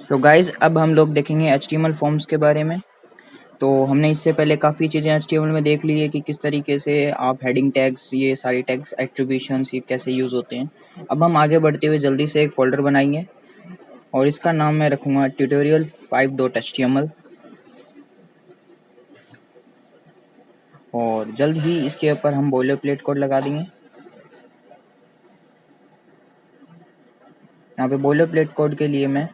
So guys अब हम लोग देखेंगे HTML फॉर्म्स के बारे में। तो हमने इससे पहले काफ़ी चीज़ें HTML में देख ली है कि किस तरीके से आप हेडिंग टैग्स, ये सारी टैग्स, एट्रीब्यूशंस ये कैसे यूज़ होते हैं। अब हम आगे बढ़ते हुए जल्दी से एक फ़ोल्डर बनाएंगे और इसका नाम मैं रखूँगा tutorial5.html और जल्द ही इसके ऊपर हम बॉयलर प्लेट कोड लगा देंगे। यहाँ पे बॉयलर प्लेट कोड के लिए मैं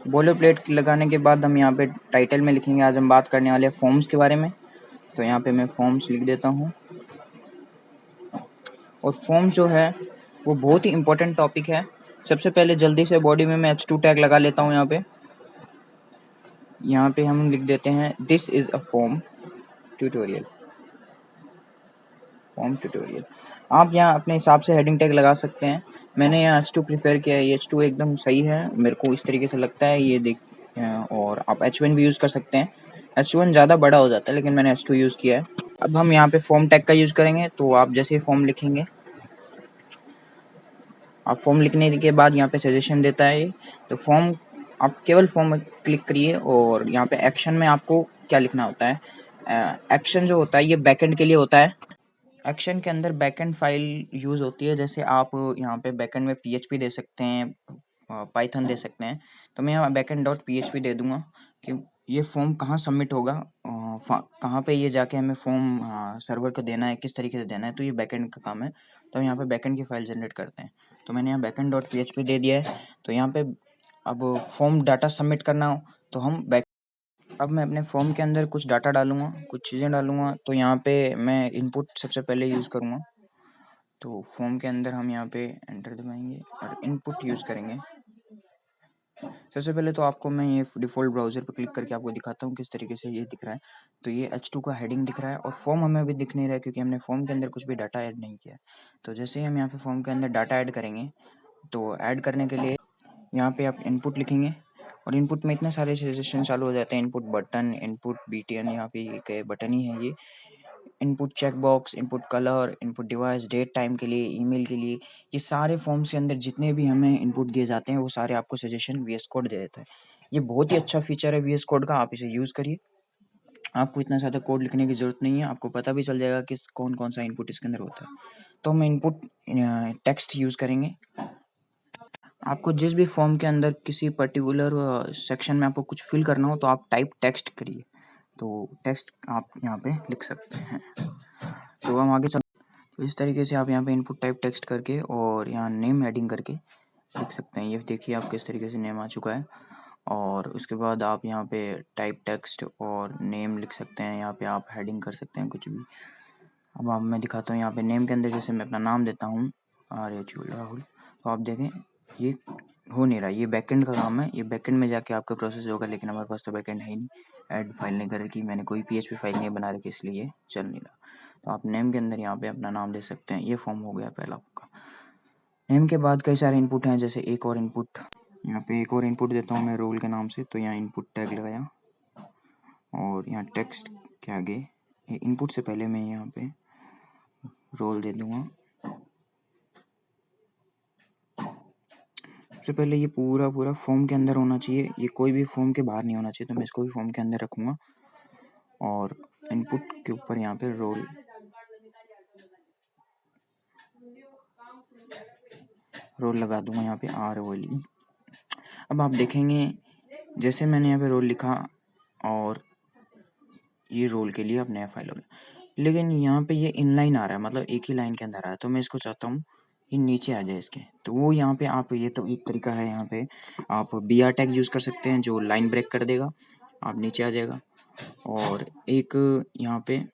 बॉयलर प्लेट लगाने के बाद हम यहाँ पे टाइटल में लिखेंगे आज हम बात करने वाले हैं फॉर्म्स के बारे में। तो यहाँ पे मैं फॉर्म्स लिख देता हूँ और फॉर्म्स जो है वो बहुत ही इंपॉर्टेंट टॉपिक है। सबसे पहले जल्दी से बॉडी में मैं H2 टैग लगा लेता हूँ। यहाँ पे हम लिख देते हैं this is a form tutorial. आप यहाँ अपने हिसाब से हेडिंग टैग लगा सकते हैं। मैंने यहाँ H2 प्रीफर किया है, ये H2 एकदम सही है, मेरे को इस तरीके से लगता है ये देख। और आप H1 भी यूज़ कर सकते हैं, H1 ज़्यादा बड़ा हो जाता है लेकिन मैंने H2 यूज़ किया है। अब हम यहाँ पे फॉर्म टैग का यूज़ करेंगे। तो आप जैसे ही फॉर्म लिखेंगे, आप फॉर्म लिखने के बाद यहाँ पे सजेशन देता है तो फॉर्म, आप केवल फॉर्म क्लिक करिए और यहाँ पे एक्शन में आपको क्या लिखना होता है। एक्शन जो होता है ये बैकएंड के लिए होता है। एक्शन के अंदर बैकएंड फाइल यूज़ होती है, जैसे आप यहाँ पे बैकएंड में PHP दे सकते हैं, पाइथन दे सकते हैं। तो मैं यहाँ बैकएंड डॉट PHP दे दूंगा कि ये फॉर्म कहाँ सबमिट होगा, कहाँ पे ये जाके हमें फॉर्म सर्वर को देना है, किस तरीके से देना है। तो ये बैकएंड का काम है। तो यहाँ पे बैकएंड की फाइल जनरेट करते हैं। तो मैंने यहाँ बैकएंड डॉट PHP दे दिया है। तो यहाँ पे अब फॉर्म डाटा सबमिट करना हो तो हम अब मैं अपने फॉर्म के अंदर कुछ डाटा डालूंगा, कुछ चीज़ें डालूंगा। तो यहाँ पे मैं इनपुट सबसे पहले यूज़ करूँगा। तो फॉर्म के अंदर हम यहाँ पे एंटर दबाएंगे और इनपुट यूज़ करेंगे। सबसे पहले तो आपको मैं ये डिफ़ॉल्ट ब्राउज़र पर क्लिक करके आपको दिखाता हूँ किस तरीके से ये दिख रहा है। तो ये H2 का हेडिंग दिख रहा है और फॉर्म हमें अभी दिख नहीं रहा है क्योंकि हमने फॉर्म के अंदर कुछ भी डाटा ऐड नहीं किया। तो जैसे ही हम यहाँ पे फॉर्म के अंदर डाटा ऐड करेंगे, तो ऐड करने के लिए यहाँ पे आप इनपुट लिखेंगे और इनपुट में इतने सारे सजेशन चालू हो जाते हैं। इनपुट बटन, इनपुट BTN, यहाँ पे एक बटन ही है ये। Input check box, input colour, input device, date time के लिए, ईमेल के लिए, ये सारे फॉर्म्स के अंदर जितने भी हमें इनपुट दिए जाते हैं वो सारे आपको सजेशन VS कोड दे देता है। ये बहुत ही अच्छा फीचर है VS कोड का, आप इसे यूज़ करिए। आपको इतना ज़्यादा कोड लिखने की ज़रूरत नहीं है, आपको पता भी चल जाएगा कि कौन कौन सा इनपुट इसके अंदर होता है। तो हम इनपुट टेक्स्ट यूज़ करेंगे। आपको जिस भी फॉर्म के अंदर किसी पर्टिकुलर सेक्शन में आपको कुछ फिल करना हो तो आप टाइप टेक्स्ट करिए। तो टेक्स्ट आप यहाँ पे लिख सकते हैं। तो हम आगे चल, तो इस तरीके से आप यहाँ पे इनपुट टाइप टेक्स्ट करके और यहाँ नेम एडिंग करके लिख सकते हैं। ये देखिए आप किस तरीके से नेम आ चुका है। और उसके बाद आप यहाँ पे टाइप टेक्स्ट और नेम लिख सकते हैं। यहाँ पे आप हेडिंग कर सकते हैं कुछ भी। अब आप मैं दिखाता हूँ यहाँ पे नेम के अंदर जैसे मैं अपना नाम देता हूँ राहुल। तो आप देखें ये हो नहीं रहा, ये बैकएंड का काम है, ये बैकएंड में जाके आपका प्रोसेस होगा, लेकिन हमारे पास तो बैकएंड है ही नहीं, ऐड फाइल नहीं कर रखी, मैंने कोई PHP फाइल नहीं बना रखी, इसलिए ये चल नहीं रहा। तो आप नेम के अंदर यहाँ पे अपना नाम दे सकते हैं। ये फॉर्म हो गया पहला आपका। नेम के बाद कई सारे इनपुट हैं, जैसे एक और इनपुट, यहाँ पे एक और इनपुट देता हूँ मैं रोल के नाम से। तो यहाँ इनपुट टैग लगाया और यहाँ टेक्स्ट के आगे इनपुट से पहले मैं यहाँ पे रोल दे दूंगा। सबसे पहले ये पूरा फॉर्म के अंदर होना चाहिए, ये कोई भी फॉर्म के बाहर नहीं होना चाहिए। तो मैं इसको भी फॉर्म के अंदर रखूँगा और इनपुट के ऊपर यहाँ पे रोल लगा दूंगा, यहाँ पे ROLE। अब आप देखेंगे जैसे मैंने यहाँ पे रोल लिखा और ये रोल के लिए अब नया फाइल हो गया, लेकिन यहाँ पे ये इनलाइन आ रहा है, मतलब एक ही लाइन के अंदर आ रहा है। तो मैं इसको चाहता हूँ ये नीचे आ जाए इसके। तो वो यहाँ पे आप, ये तो एक तरीका है, यहाँ पे आप BR टैग यूज़ कर सकते हैं जो लाइन ब्रेक कर देगा, आप नीचे आ जाएगा। और एक यहाँ पे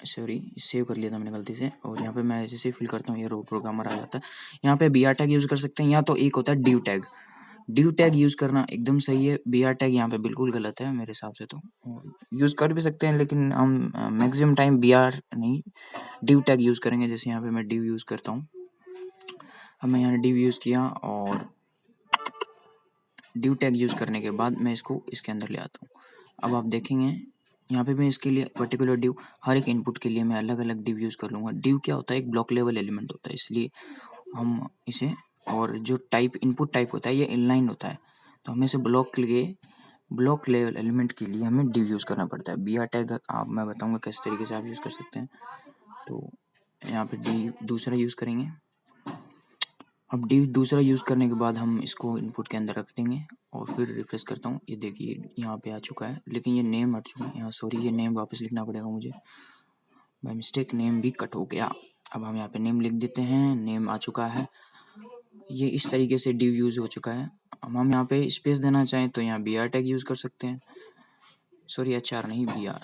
सॉरी सेव कर लिया था मैंने गलती से, और यहाँ पे मैं जैसे फिल करता हूँ ये रो प्रोग्रामर आ जाता है। यहाँ पे BR टैग यूज़ कर सकते हैं, या तो एक होता है div tag. div tag use करना एकदम सही है, BR टैग यहाँ पे बिल्कुल गलत है मेरे हिसाब से। तो यूज़ कर भी सकते हैं लेकिन हम मैक्सिमम टाइम BR नहीं div टैग यूज़ करेंगे। जैसे यहाँ पे मैं div यूज़ करता हूँ। अब मैं यहाँ div यूज़ किया और div टैग यूज़ करने के बाद मैं इसको इसके अंदर ले आता हूँ। अब आप देखेंगे यहाँ पे मैं इसके लिए पर्टिकुलर div, हर एक इनपुट के लिए मैं अलग अलग div यूज़ कर लूँगा। div क्या होता है, एक ब्लॉक लेवल एलिमेंट होता है, इसलिए हम इसे, और जो टाइप इनपुट टाइप होता है ये इनलाइन होता है। तो हमें से ब्लॉक लेवल एलिमेंट के लिए हमें div यूज़ करना पड़ता है। br टैग मैं बताऊँगा किस तरीके से आप यूज़ कर सकते हैं। तो यहाँ पे div दूसरा यूज़ करेंगे। अब div दूसरा यूज़ करने के बाद हम इसको इनपुट के अंदर रख देंगे और फिर रिफ्रेश करता हूँ। ये देखिए यहाँ पे आ चुका है, लेकिन ये नेम हट चुका है यहाँ, सॉरी ये नेम वापस लिखना पड़ेगा मुझे, बाय मिस्टेक नेम भी कट हो गया। अब हम यहाँ पे नेम लिख देते हैं, नेम आ चुका है। ये इस तरीके से div यूज़ हो चुका है। अब हम यहाँ पे स्पेस देना चाहें तो यहाँ br टैग यूज़ कर सकते हैं, सॉरी HR नहीं br,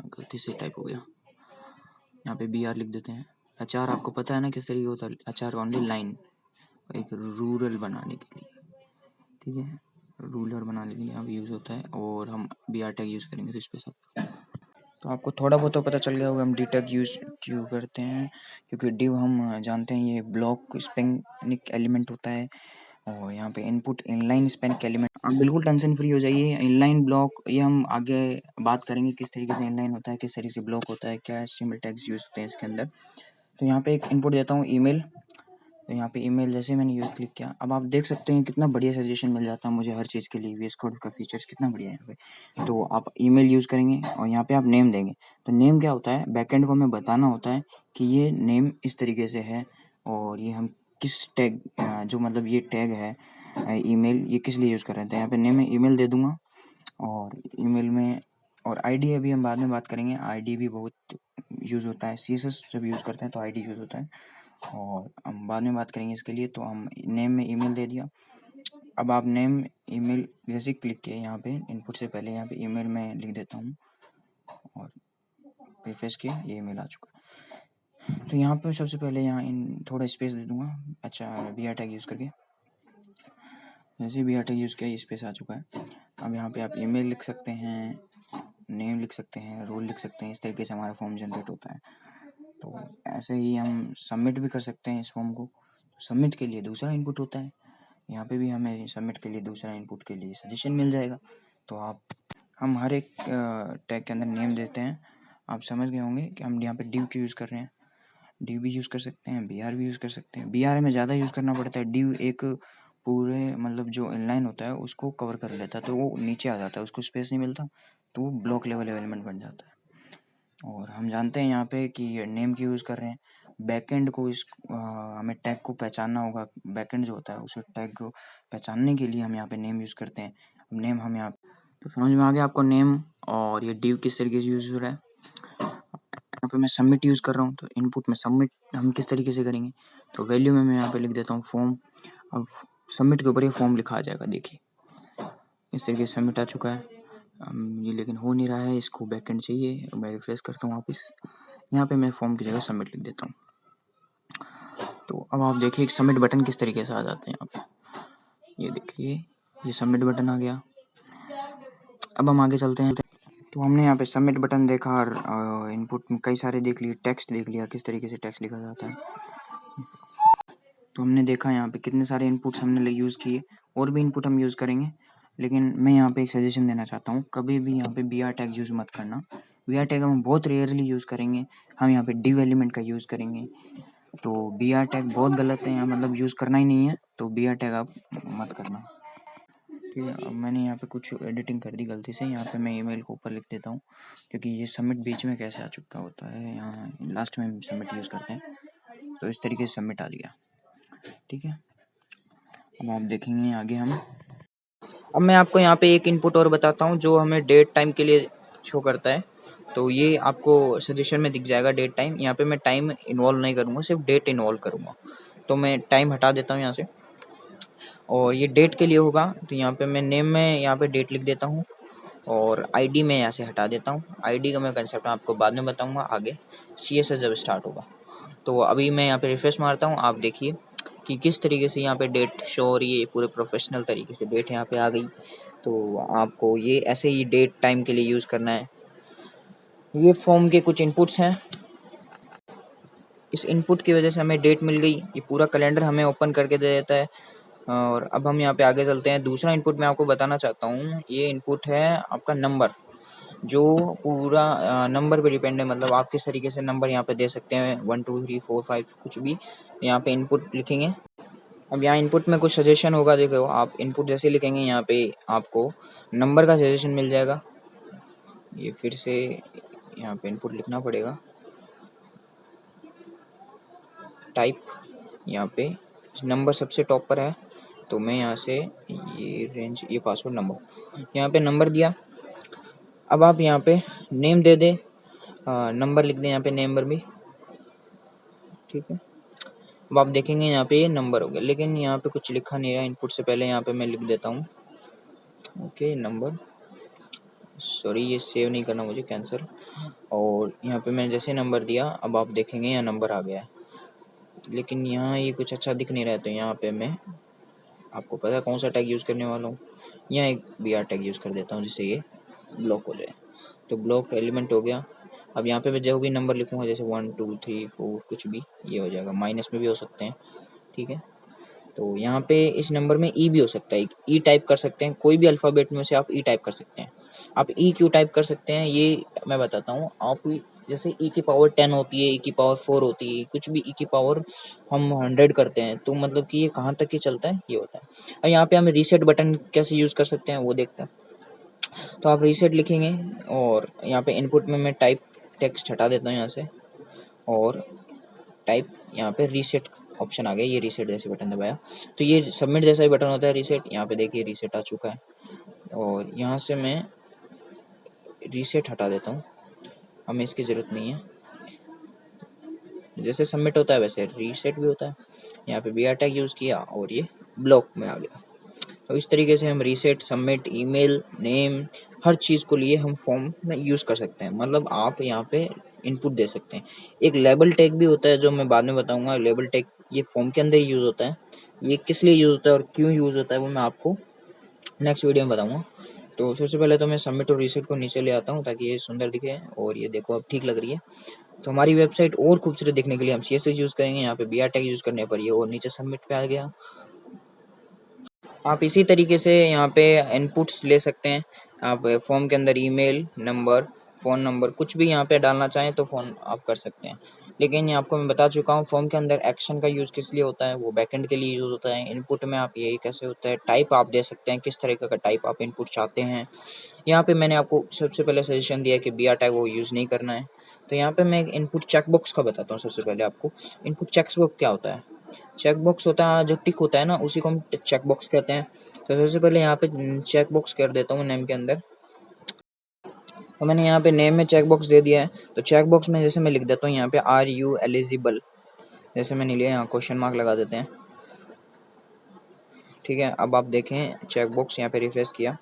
गलती से टाइप हो गया। यहाँ पे br लिख देते हैं। HR आपको पता है ना किस तरीके होता है, HR ओनली लाइन, एक रूरल बनाने के लिए, ठीक है, रूलर बनाने के लिए यहाँ पे यूज़ होता है। और हम br टैग यूज़ करेंगे तो इस पे सब, तो आपको थोड़ा बहुत तो पता चल गया होगा हम div टैग यूज़ क्यों करते हैं, क्योंकि div हम जानते हैं ये ब्लॉक स्पैनिक एलिमेंट होता है और यहाँ पे इनपुट इनलाइन स्पैनिक एलिमेंट। आप बिल्कुल टेंशन फ्री हो जाइए, इनलाइन ब्लॉक ये हम आगे बात करेंगे किस तरीके से इनलाइन होता है, किस तरीके से ब्लॉक होता है, क्या HTML टैग्स यूज़ होते हैं इसके अंदर। तो यहाँ पे एक इनपुट देता हूँ ईमेल, तो यहाँ पे ईमेल जैसे मैंने यूज़ क्लिक किया, अब आप देख सकते हैं कितना बढ़िया सजेशन मिल जाता है मुझे हर चीज़ के लिए, VS कोड का फीचर्स कितना बढ़िया है यहाँ पे। तो आप ईमेल यूज़ करेंगे और यहाँ पे आप नेम देंगे। तो नेम क्या होता है, बैकएंड को हमें बताना होता है कि ये नेम इस तरीके से है और ये हम किस टैग जो मतलब ये टैग है ईमेल, ये किस लिए यूज़ कर रहे थे। यहाँ पे नेम में ईमेल दे दूंगा और ईमेल में, और आईडी अभी हम बाद में बात करेंगे, आईडी भी बहुत यूज़ होता है, CSS जब यूज़ करते हैं तो आईडी यूज़ होता है और हम बाद में बात करेंगे इसके लिए। तो हम नेम में ईमेल दे दिया। अब आप नेम ईमेल जैसे क्लिक किए यहाँ पे इनपुट से पहले यहाँ पे ईमेल में लिख देता हूँ और रिफ्रेश किया, ये ईमेल आ चुका है। तो यहाँ पे सबसे पहले यहाँ इन थोड़ा स्पेस दे दूंगा, अच्छा br टैग यूज़ करके, जैसे br टैग यूज़ किया ये स्पेस आ चुका है। अब यहाँ पे आप ईमेल लिख सकते हैं, नेम लिख सकते हैं, रोल लिख सकते हैं, इस तरीके से हमारा फॉर्म जनरेट होता है। तो ऐसे ही हम सबमिट भी कर सकते हैं इस फॉर्म को। सबमिट के लिए दूसरा इनपुट होता है, यहाँ पे भी हमें सबमिट के लिए दूसरा इनपुट के लिए सजेशन मिल जाएगा। तो हम हर एक टैग के अंदर नेम देते हैं। आप समझ गए होंगे कि हम यहाँ पे div क्यों यूज़ कर रहे हैं। div भी यूज़ कर सकते हैं, br भी यूज़ कर सकते हैं। br में ज़्यादा यूज़ करना पड़ता है, div एक पूरे मतलब जो इनलाइन होता है उसको कवर कर लेता है, तो वो नीचे आ जाता है, उसको स्पेस नहीं मिलता, तो वो ब्लॉक लेवल एलिमेंट बन जाता है। और हम जानते हैं यहाँ पे कि नेम क्यों यूज़ कर रहे हैं, बैकएंड को हमें टैग को पहचानना होगा, बैकएंड जो होता है उसे टैग को पहचानने के लिए हम यहाँ पे नेम यूज़ करते हैं। नेम हम यहाँ, तो समझ में आ गया आपको नेम और ये div किस तरीके से यूज़ हो रहा है। यहाँ पे मैं सबमिट यूज़ कर रहा हूँ, तो इनपुट में सबमिट हम किस तरीके से करेंगे, तो वैल्यू में मैं यहाँ पे लिख देता हूँ फॉर्म। अब सबमिट के ऊपर ये फॉर्म लिखा आ जाएगा, देखिए इस तरीके से सबमिट आ चुका है। ये लेकिन हो नहीं रहा है, इसको बैकएंड चाहिए, मैं रिफ्रेश करता हूँ वापस, यहाँ पे मैं फॉर्म की जगह सबमिट लिख देता हूँ। तो अब आप देखिए एक सबमिट बटन किस तरीके से आ जाते हैं यहाँ पे, ये देखिए ये सबमिट बटन आ गया। अब हम आगे चलते हैं। तो हमने यहाँ पे सबमिट बटन देखा और इनपुट में कई सारे देख लिए, टेक्स्ट देख लिया किस तरीके से टेक्स्ट लिखा जाता है। तो हमने देखा यहाँ पे कितने सारे इनपुट्स हमने यूज़ किए, और भी इनपुट हम यूज़ करेंगे, लेकिन मैं यहाँ पे एक सजेशन देना चाहता हूँ, कभी भी यहाँ पे br टैग यूज़ मत करना। br टैग हम बहुत रेयरली यूज़ करेंगे, हम यहाँ पे div एलिमेंट का यूज़ करेंगे। तो br टैग बहुत गलत है यहाँ, मतलब यूज़ करना ही नहीं है, तो br टैग आप मत करना, ठीक है। अब मैंने यहाँ पे कुछ एडिटिंग कर दी गलती से, यहाँ पे मैं ईमेल को ऊपर लिख देता हूँ, क्योंकि ये सबमिट बीच में कैसे आ चुका होता है, यहाँ लास्ट में सबमिट यूज़ करते हैं, तो इस तरीके से सबमिट आ गया, ठीक है। अब आप देखेंगे आगे हम, अब मैं आपको यहाँ पे एक इनपुट और बताता हूँ जो हमें डेट टाइम के लिए शो करता है। तो ये आपको सजेशन में दिख जाएगा डेट टाइम, यहाँ पे मैं टाइम इन्वॉल्व नहीं करूँगा, सिर्फ डेट इन्वॉल्व करूँगा। तो मैं टाइम हटा देता हूँ यहाँ से, और ये डेट के लिए होगा, तो यहाँ पे मैं नेम में यहाँ पे डेट लिख देता हूँ, और आईडी में यहाँ से हटा देता हूँ। आईडी का मैं कंसेप्ट आपको बाद में बताऊँगा आगे, CSS जब स्टार्ट होगा। तो अभी मैं यहाँ पे रिफ्रेश मारता हूँ, आप देखिए कि किस तरीके से यहाँ पे डेट शो हो रही है, पूरे प्रोफेशनल तरीके से डेट यहाँ पे आ गई। तो आपको ये ऐसे ही डेट टाइम के लिए यूज़ करना है। ये फॉर्म के कुछ इनपुट्स हैं, इस इनपुट की वजह से हमें डेट मिल गई, ये पूरा कैलेंडर हमें ओपन करके दे देता है। और अब हम यहाँ पे आगे चलते हैं। दूसरा इनपुट मैं आपको बताना चाहता हूँ, ये इनपुट है आपका नंबर, जो पूरा नंबर पे डिपेंड है, मतलब आप किस तरीके से नंबर यहाँ पे दे सकते हैं, 1 2 3 4 5 कुछ भी यहाँ पे इनपुट लिखेंगे अब यहाँ इनपुट में कुछ सजेशन होगा, देखो आप इनपुट जैसे लिखेंगे यहाँ पे आपको नंबर का सजेशन मिल जाएगा। ये फिर से यहाँ पे इनपुट लिखना पड़ेगा, टाइप यहाँ पे नंबर सबसे टॉप पर है, तो मैं यहाँ से ये रेंज, ये पासवर्ड नंबर, यहाँ पे नंबर दिया। अब आप यहाँ पे नेम दे दे, नंबर लिख दें यहाँ पे नंबर भी, ठीक है। अब आप देखेंगे यहाँ पे ये नंबर हो गया, लेकिन यहाँ पे कुछ लिखा नहीं रहा इनपुट से पहले, यहाँ पे मैं लिख देता हूँ ओके नंबर, सॉरी ये सेव नहीं करना मुझे, कैंसिल। और यहाँ पे मैंने जैसे नंबर दिया, अब आप देखेंगे यहाँ नंबर आ गया है, लेकिन यहाँ ये कुछ अच्छा दिख नहीं रहा है, तो यहाँ पे मैं आपको पता है कौन सा टैग यूज़ करने वाला हूँ, यहाँ एक BR टैग यूज़ कर देता हूँ जिससे ये ब्लॉक हो जाए। तो ब्लॉक एलिमेंट हो गया। अब यहाँ पे मैं जो भी नंबर लिखूँगा, जैसे 1 2 3 4 कुछ भी, ये हो जाएगा, माइनस में भी हो सकते हैं, ठीक है। तो यहाँ पे इस नंबर में ई भी हो सकता है, ई टाइप कर सकते हैं, कोई भी अल्फ़ाबेट में से आप ई टाइप कर सकते हैं। आप ई क्यों टाइप कर सकते हैं ये मैं बताता हूँ। आप जैसे ई की पावर 10 होती है, ई की पावर 4 होती है, कुछ भी ई की पावर हम 100 करते हैं, तो मतलब कि ये कहाँ तक ही चलता है, ये होता है। अब यहाँ पे हम रीसेट बटन कैसे यूज़ कर सकते हैं वो देखते हैं। तो आप रीसेट लिखेंगे और यहाँ पे इनपुट में मैं टाइप टेक्स्ट हटा देता हूँ यहाँ से, और टाइप यहाँ पे रीसेट ऑप्शन आ गया, ये रीसेट जैसे बटन दबाया तो ये सबमिट जैसा ही बटन होता है रीसेट। यहाँ पे देखिए रीसेट आ चुका है, और यहाँ से मैं रीसेट हटा देता हूँ, हमें इसकी ज़रूरत नहीं है। जैसे सबमिट होता है वैसे रीसेट भी होता है। यहाँ पे BR टैग यूज़ किया और ये ब्लॉक में आ गया। तो इस तरीके से हम रीसेट, सबमिट, ईमेल, नेम, हर चीज़ को लिए हम फॉर्म में यूज़ कर सकते हैं। मतलब आप यहाँ पे इनपुट दे सकते हैं। एक लेबल टैग भी होता है जो मैं बाद में बताऊंगा। लेबल टैग ये फॉर्म के अंदर ही यूज़ होता है। ये किस लिए यूज़ होता है और क्यों यूज़ होता है वो मैं आपको नेक्स्ट वीडियो में बताऊंगा। तो सबसे पहले तो मैं सबमिट और रीसेट को नीचे ले आता हूँ ताकि ये सुंदर दिखे, और ये देखो अब ठीक लग रही है। तो हमारी वेबसाइट और खूबसूरत देखने के लिए हम CSS यूज़ करेंगे। यहाँ पे BR टैग यूज़ करने पर ये और नीचे सबमिट पे आ गया। आप इसी तरीके से यहाँ पे इनपुट्स ले सकते हैं। आप फॉर्म के अंदर ईमेल, नंबर, फ़ोन नंबर कुछ भी यहाँ पे डालना चाहें तो फ़ोन आप कर सकते हैं। लेकिन ये आपको मैं बता चुका हूँ फॉर्म के अंदर एक्शन का यूज़ किस लिए होता है, वो बैकएंड के लिए यूज़ होता है। इनपुट में आप यही कैसे होता है, टाइप आप दे सकते हैं, किस तरीके का टाइप आप इनपुट चाहते हैं। यहाँ पे मैंने आपको सबसे पहले सजेशन दिया है कि BR टैग वो यूज़ नहीं करना है। तो यहाँ पे मैं एक इनपुट चेकबॉक्स का बताता हूँ। सबसे पहले आपको इनपुट चेकबॉक्स क्या होता है। चेकबॉक्स होता है जो टिक होता है ना, उसी को हम चेकबॉक्स कहते हैं। तो सबसे पहले यहाँ पे चेकबॉक्स कर देता हूँ नेम के अंदर। तो मैंने यहाँ पे नेम में चेकबॉक्स दे दिया है। तो चेकबॉक्स में जैसे मैं लिख देता हूँ यहाँ पे आर यू एलिजिबल, जैसे मैंने लिया यहाँ क्वेश्चन मार्क लगा देते हैं, ठीक है। अब आप देखें चेकबॉक्स यहाँ पे रिफ्रेश किया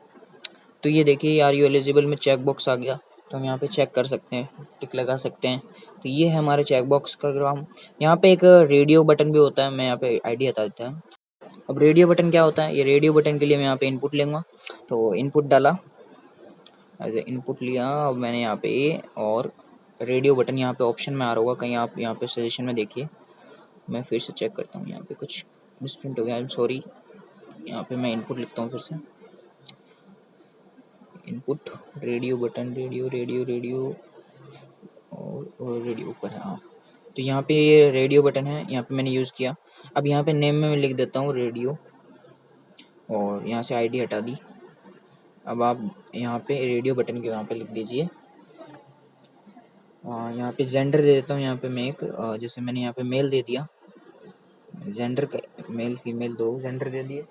तो ये देखिए आर यू एलिजिबल में चेकबॉक्स आ गया। तो हम यहाँ पे चेक कर सकते हैं, टिक लगा सकते हैं। तो ये है हमारे चेकबॉक्स का काम। यहाँ पे एक रेडियो बटन भी होता है, मैं यहाँ पे आईडी हटा देता हूँ। अब रेडियो बटन क्या होता है, ये रेडियो बटन के लिए मैं यहाँ पे इनपुट लूँगा। तो इनपुट डाला, इनपुट लिया, अब मैंने यहाँ पे और रेडियो बटन यहाँ पे ऑप्शन में आ रहा होगा कहीं, आप यहाँ पे सजेशन में देखिए। मैं फिर से चेक करता हूँ, यहाँ पे कुछ मिसप्रिंट हो गया, आई एम सॉरी। यहाँ पे मैं इनपुट लिखता हूँ फिर से, input radio button, radio radio radio और रेडियो ऊपर है, हाँ। तो यहाँ पे ये रेडियो बटन है, यहाँ पे मैंने यूज़ किया। अब यहाँ पे नेम में मैं लिख देता हूँ रेडियो, और यहाँ से आईडी हटा दी। अब आप यहाँ पे रेडियो बटन के यहाँ पे लिख दीजिए, यहाँ पे जेंडर दे देता हूँ। यहाँ पे मैं एक जैसे मैंने यहाँ पे मेल दे दिया, जेंडर का मेल फीमेल दो जेंडर दे दिए,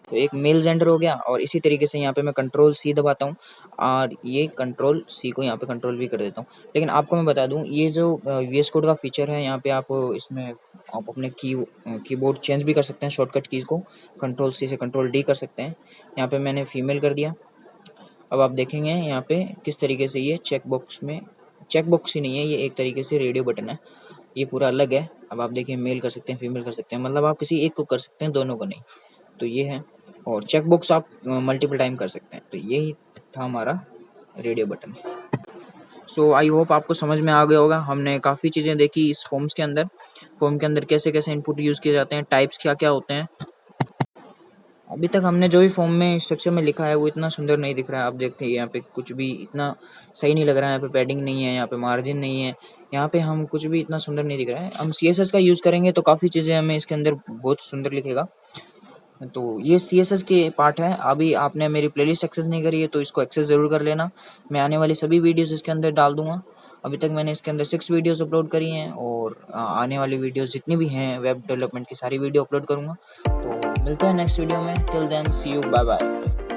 तो एक मेल जेंडर हो गया। और इसी तरीके से यहाँ पे मैं कंट्रोल C दबाता हूँ, और ये कंट्रोल C को यहाँ पे कंट्रोल V कर देता हूँ। लेकिन आपको मैं बता दूँ, ये जो VS कोड का फीचर है, यहाँ पे आप इसमें आप अपने कीबोर्ड चेंज भी कर सकते हैं, शॉर्टकट कीज़ को कंट्रोल C से कंट्रोल D कर सकते हैं। यहाँ पे मैंने फीमेल कर दिया। अब आप देखेंगे यहाँ पे किस तरीके से ये चेकबॉक्स में, चेकबॉक्स ही नहीं है, ये एक तरीके से रेडियो बटन है, ये पूरा अलग है। अब आप देखिए मेल कर सकते हैं, फीमेल कर सकते हैं, मतलब आप किसी एक को कर सकते हैं, दोनों को नहीं। तो ये है, और चेकबॉक्स आप मल्टीपल टाइम कर सकते हैं। तो यही था हमारा radio button. So I hope आपको समझ में आ गया होगा। हमने काफ़ी चीज़ें देखी इस फॉर्म्स के अंदर, फॉर्म के अंदर कैसे कैसे इनपुट यूज़ किए जाते हैं, टाइप्स क्या क्या होते हैं। अभी तक हमने जो भी फॉर्म में स्ट्रक्चर में लिखा है वो इतना सुंदर नहीं दिख रहा है। आप देखते हैं यहाँ पे कुछ भी इतना सही नहीं लग रहा है। यहाँ पे पैडिंग नहीं है, यहाँ पे मार्जिन नहीं है, यहाँ पे हम कुछ भी इतना सुंदर नहीं दिख रहा है। हम CSS का यूज़ करेंगे तो काफ़ी चीज़ें हमें इसके अंदर बहुत सुंदर लिखेगा। तो ये CSS के पार्ट है। अभी आपने मेरी प्लेलिस्ट एक्सेस नहीं करी है तो इसको एक्सेस ज़रूर कर लेना। मैं आने वाली सभी वीडियोज़ इसके अंदर डाल दूँगा। अभी तक मैंने इसके अंदर 6 वीडियोज़ अपलोड करी हैं और आने वाली वीडियोज़ जितनी भी हैं वेब डेवलपमेंट की सारी वीडियो अपलोड करूँगा। तो मिलते हैं नेक्स्ट वीडियो में। Till then see you, bye bye.